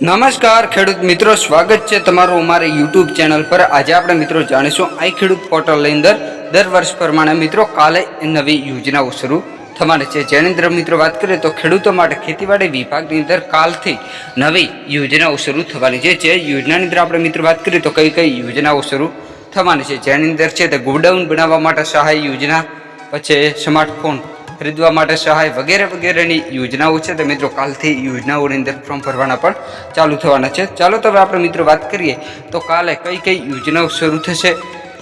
નમસ્કાર ખેડૂત મિત્રો, સ્વાગત છે તમારું અમારી યુટ્યુબ ચેનલ પર। આજે આપણે મિત્રો જાણીશું આઈ ખેડૂત પોર્ટલની અંદર દર વર્ષ પ્રમાણે મિત્રો કાલે નવી યોજનાઓ શરૂ થવાની છે। જેની અંદર મિત્રો વાત કરીએ તો ખેડૂતો માટે ખેતીવાડી વિભાગની અંદર કાલથી નવી યોજનાઓ શરૂ થવાની છે। જે યોજનાની અંદર આપણે મિત્રો વાત કરીએ તો કઈ કઈ યોજનાઓ શરૂ થવાની છે, જેની અંદર છે તે ગોડાઉન બનાવવા માટે સહાય યોજના, પછી સ્માર્ટફોન ખરીદવા માટે સહાય વગેરે વગેરેની યોજનાઓ છે તે મિત્રો કાલથી યોજનાઓની અંદર ફોર્મ ભરવાના પણ ચાલુ થવાના છે। ચાલો તો હવે આપણે મિત્રો વાત કરીએ તો કાલે કઈ કઈ યોજનાઓ શરૂ થશે,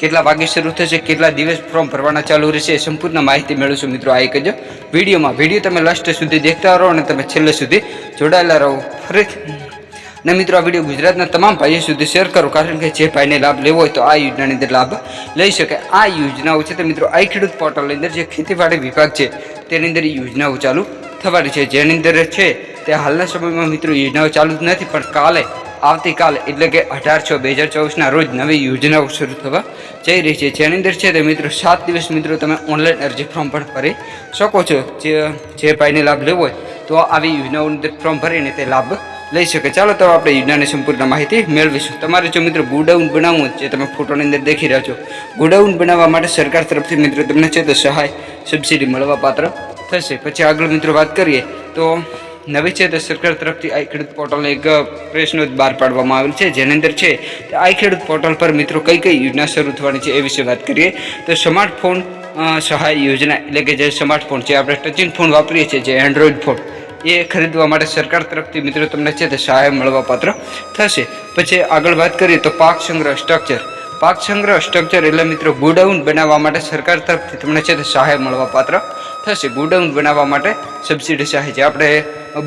કેટલા વાગે શરૂ થશે, કેટલા દિવસ ફોર્મ ભરવાના ચાલુ રહેશે, એ સંપૂર્ણ માહિતી મેળવશું મિત્રો આ એક જ વિડીયોમાં। વિડીયો તમે લાસ્ટ સુધી દેખતા રહો અને તમે છેલ્લે સુધી જોડાયેલા રહો। ફરીથી ને મિત્રો આ વિડીયો ગુજરાતના તમામ ભાઈઓ સુધી શેર કરો, કારણ કે જે ભાઈને લાભ લેવો હોય તો આ યોજનાની અંદર લાભ લઈ શકે। આ યોજનાઓ છે તે મિત્રો આઈ ખેડૂત પોર્ટલની અંદર જે ખેતીવાડી વિભાગ છે તેની અંદર યોજનાઓ ચાલુ થવાની છે। જેની અંદર છે તે હાલના સમયમાં મિત્રો યોજનાઓ ચાલુ જ નથી, પણ કાલે આવતીકાલે એટલે કે 18/6/2024ના રોજ નવી યોજનાઓ શરૂ થવા જઈ રહી છે। જેની અંદર છે તે મિત્રો 7 દિવસ મિત્રો તમે ઓનલાઈન અરજી ફોર્મ પણ ભરી શકો છો। જે ભાઈને લાભ લેવો હોય તો આવી યોજનાઓની અંદર ફોર્મ ભરીને તે લાભ લઈ શકે। ચાલો તો આપણે યોજનાની સંપૂર્ણ માહિતી મેળવીશું। તમારે જો મિત્રો ગોડાઉન બનાવવું જે તમે ફોટોની અંદર દેખી રહ્યા છો, ગોડાઉન બનાવવા માટે સરકાર તરફથી મિત્રો તમને છે તો સહાય સબસિડી મળવા પાત્ર થશે। પછી આગળ મિત્રો વાત કરીએ તો નવી છે તે સરકાર તરફથી આઈ ખેડૂત પોર્ટલને એક પ્રેસ નોટ બહાર પાડવામાં આવેલ છે, જેની અંદર છે આઈ ખેડૂત પોર્ટલ પર મિત્રો કઈ કઈ યોજના શરૂ થવાની છે એ વિશે વાત કરીએ તો સ્માર્ટફોન સહાય યોજના, એટલે કે જે સ્માર્ટફોન છે આપણે ટચિંગ ફોન વાપરીએ છીએ, જે એન્ડ્રોઈડ ફોન એ ખરીદવા માટે સરકાર તરફથી મિત્રો તમને છે તે સહાય મળવા પાત્ર થશે। પછી આગળ વાત કરીએ તો પાક સંગ્રહ સ્ટ્રક્ચર એટલે મિત્રો ગોડાઉન બનાવવા માટે સરકાર તરફથી તમને છે તે સહાય મળવા પાત્ર થશે। ગોડાઉન બનાવવા માટે સબસિડી સહાય, જે આપણે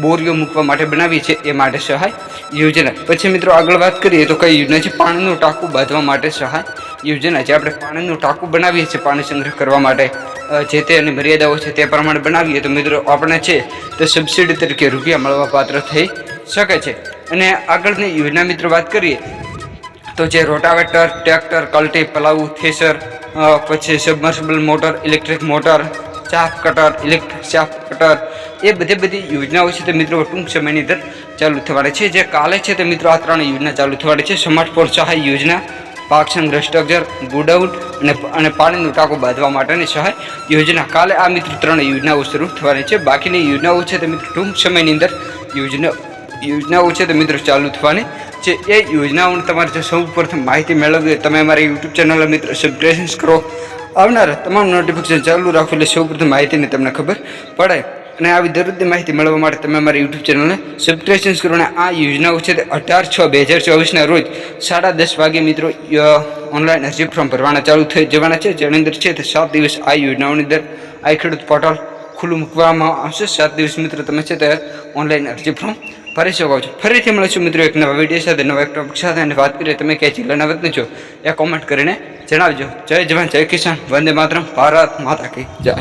બોરીઓ મૂકવા માટે બનાવીએ છીએ એ માટે સહાય યોજના। પછી મિત્રો આગળ વાત કરીએ તો કઈ યોજના છે, પાણીનું ટાંકું બાંધવા માટે સહાય યોજના, જે આપણે પાણીનું ટાંકું બનાવીએ છીએ પાણી સંગ્રહ કરવા માટે, જે તેની મર્યાદાઓ છે તે પ્રમાણે બનાવીએ તો મિત્રો આપણે છે તે સબસિડી તરીકે રૂપિયા મળવા પાત્ર થઈ શકે છે। અને આગળની યોજના મિત્રો વાત કરીએ તો જે રોટાવેટર, ટ્રેક્ટર, કલ્ટી, પલાવું, થ્રેશર, પછી submersible motor, electric motor, chaff cutter, electric chaff cutter, એ બધી યોજનાઓ છે તે મિત્રો ટૂંક સમયની અંદર ચાલુ થવાની છે। જે કાલે છે તે મિત્રો આ 3 યોજના ચાલુ થવાની છે, સ્માર્ટફોન સહાય યોજના, પાક સંગ્રહ સ્ટ્રક્ચર, ગોડાઉન અને પાણીનું ટાંકું બાંધવા માટેની સહાય યોજના। કાલે આ મિત્રો 3 યોજનાઓ શરૂ થવાની છે। બાકીની યોજનાઓ છે તે મિત્રો ટૂંક સમયની અંદર યોજનાઓ છે તે મિત્રો ચાલુ થવાની છે। એ યોજનાઓને તમારે જો સૌ પ્રથમ માહિતી મેળવવી હોય તમે અમારી યુટ્યુબ ચેનલ મિત્રો સબસ્ક્રાઇબ કરો, આવનારા તમામ નોટિફિકેશન ચાલુ રાખો એટલે સૌ પ્રથમ માહિતીની તમને ખબર પડે। અને આવી દરરોજની માહિતી મેળવવા માટે તમે અમારી યુટ્યુબ ચેનલને સબસ્ક્રાઇબ કરો। અને આ યોજનાઓ છે તે 18/6/2024ના રોજ 10:30 વાગે મિત્રો ઓનલાઈન અરજી ફોર્મ ભરવાના ચાલુ થઈ જવાના છે। જેની અંદર છે તે 7 દિવસ આ યોજનાઓની અંદર આઈ ખેડૂત પોર્ટલ ખુલ્લું મૂકવામાં આવશે। 7 દિવસ મિત્રો તમે છે તે ઓનલાઈન અરજી ફોર્મ ભરી શકો છો। ફરીથી મળીશું મિત્રો એક નવા વિડીયો સાથે, નવા એક ટોપિક સાથે, અને વાત કરીએ તમે ક્યાં જિલ્લાના વતની છો એ કોમેન્ટ કરીને જણાવજો। જય જવાન, જય કિસાન, વંદે માતરમ, ભારત માતા કી જય।